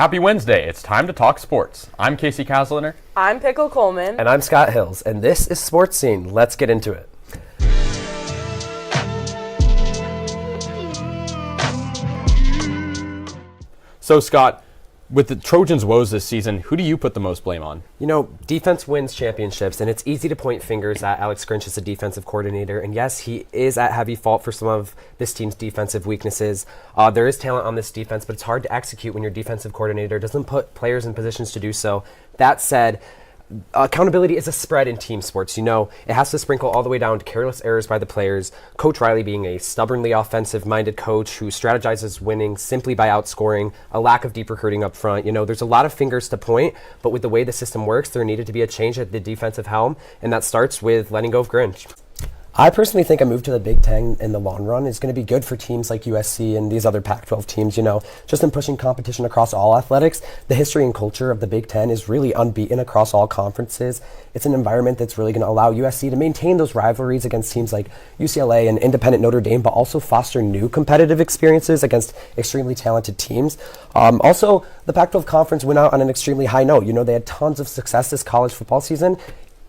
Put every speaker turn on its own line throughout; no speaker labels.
Happy Wednesday. It's time to talk sports. I'm Casey Kasliner.
I'm Pickle Coleman.
And I'm Scott Hills, and this is Sports Scene. Let's get into it.
So, Scott, with the Trojans' woes this season, who do you put the most blame on?
You know, defense wins championships, and it's easy to point fingers at Alex Grinch as a defensive coordinator. And yes, he is at heavy fault for some of this team's defensive weaknesses. There is talent on this defense, but it's hard to execute when your defensive coordinator doesn't put players in positions to do so. That said, accountability is a spread in team sports. You know, it has to sprinkle all the way down to careless errors by the players. Coach Riley being a stubbornly offensive-minded coach who strategizes winning simply by outscoring, a lack of deep recruiting up front. You know, there's a lot of fingers to point, but with the way the system works, there needed to be a change at the defensive helm, and that starts with letting go of Grinch. I personally think a move to the Big Ten in the long run is going to be good for teams like USC and these other Pac-12 teams, you know, just in pushing competition across all athletics. The history and culture of the Big Ten is really unbeaten across all conferences. It's an environment that's really going to allow USC to maintain those rivalries against teams like UCLA and independent Notre Dame, but also foster new competitive experiences against extremely talented teams. Also, the Pac-12 conference went out on an extremely high note. You know, they had tons of success this college football season.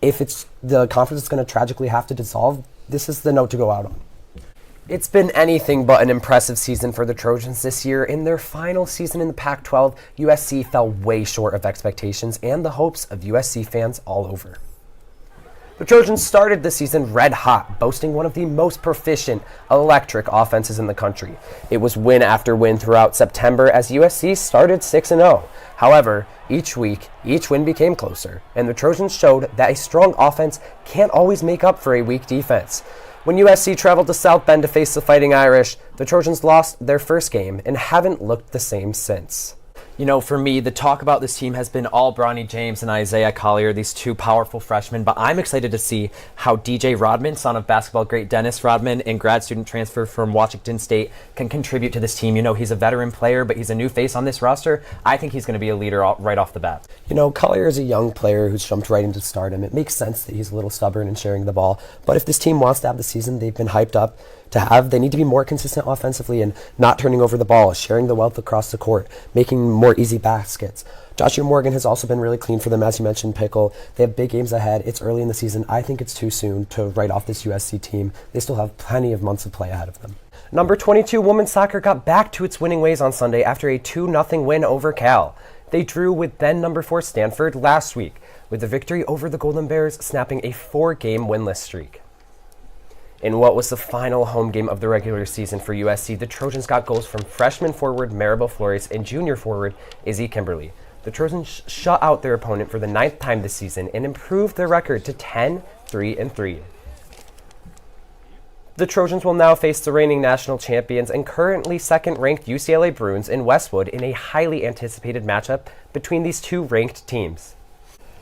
If it's the conference is going to tragically have to dissolve, this is the note to go out on. It's been anything but an impressive season for the Trojans this year. In their final season in the Pac-12, USC fell way short of expectations and the hopes of USC fans all over. The Trojans started the season red hot, boasting one of the most proficient, electric offenses in the country. It was win after win throughout September as USC started 6-0. However, each week, each win became closer, and the Trojans showed that a strong offense can't always make up for a weak defense. When USC traveled to South Bend to face the Fighting Irish, the Trojans lost their first game and haven't looked the same since.
You know, for me, the talk about this team has been all Bronny James and Isaiah Collier, these two powerful freshmen, but I'm excited to see how DJ Rodman, son of basketball great Dennis Rodman and grad student transfer from Washington State, can contribute to this team. You know, he's a veteran player, but he's a new face on this roster. I think he's going to be a leader right off the bat.
You know, Collier is a young player who's jumped right into stardom. It makes sense that he's a little stubborn in sharing the ball, but if this team wants to have the season they've been hyped up to have, they need to be more consistent offensively and not turning over the ball, sharing the wealth across the court, making more easy baskets. Joshua Morgan has also been really clean for them, as you mentioned, Pickle. They have big games ahead. It's early in the season. I think it's too soon to write off this USC team. They still have plenty of months of play ahead of them. Number 22 women's soccer got back to its winning ways on Sunday after a 2-0 win over Cal. They drew with then number 4 Stanford last week, with the victory over the Golden Bears snapping a 4-game winless streak. In what was the final home game of the regular season for USC, the Trojans got goals from freshman forward Maribel Flores and junior forward Izzy Kimberly. The Trojans shut out their opponent for the 9th time this season and improved their record to 10-3-3. The Trojans will now face the reigning national champions and currently second-ranked UCLA Bruins in Westwood in a highly anticipated matchup between these two ranked teams.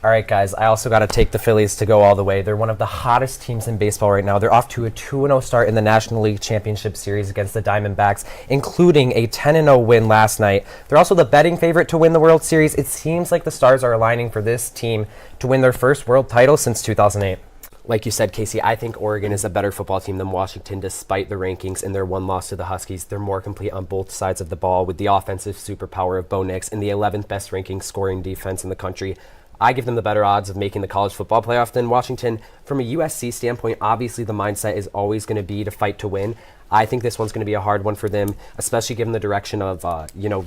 All right, guys, I also got to take the Phillies to go all the way. They're one of the hottest teams in baseball right now. They're off to a 2-0 start in the National League Championship Series against the Diamondbacks, including a 10-0 win last night. They're also the betting favorite to win the World Series. It seems like the stars are aligning for this team to win their first world title since 2008. Like you said, Casey, I think Oregon is a better football team than Washington despite the rankings and their one loss to the Huskies. They're more complete on both sides of the ball with the offensive superpower of Bo Nix and the 11th best ranking scoring defense in the country. I give them the better odds of making the college football playoff than Washington. From a USC standpoint, obviously the mindset is always going to be to fight to win. I think this one's going to be a hard one for them, especially given the direction of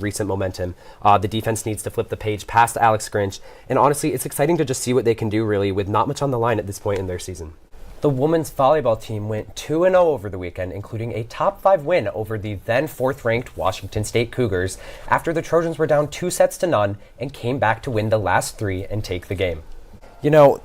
recent momentum. The defense needs to flip the page past Alex Grinch, and honestly, it's exciting to just see what they can do really with not much on the line at this point in their season. The women's volleyball team went 2-0 over the weekend, including a top 5 win over the then 4th-ranked Washington State Cougars after the Trojans were down 2-0 and came back to win the last 3 and take the game. You know,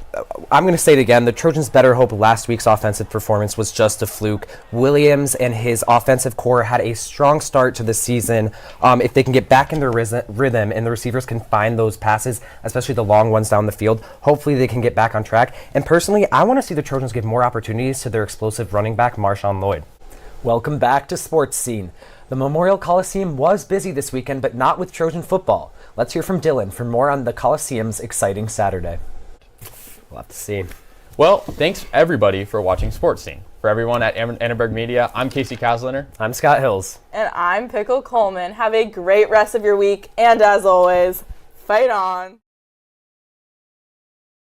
I'm going to say it again. The Trojans better hope last week's offensive performance was just a fluke. Williams and his offensive core had a strong start to the season. If they can get back in their rhythm and the receivers can find those passes, especially the long ones down the field, hopefully they can get back on track. And personally, I want to see the Trojans give more opportunities to their explosive running back, Marshawn Lloyd.
Welcome back to Sports Scene. The Memorial Coliseum was busy this weekend, but not with Trojan football. Let's hear from Dylan for more on the Coliseum's exciting Saturday.
We'll have to see.
Well, thanks everybody for watching Sports Scene. For everyone at Annenberg Media, I'm Casey Kasliner.
I'm Scott Hills.
And I'm Pickle Coleman. Have a great rest of your week, and as always, fight on.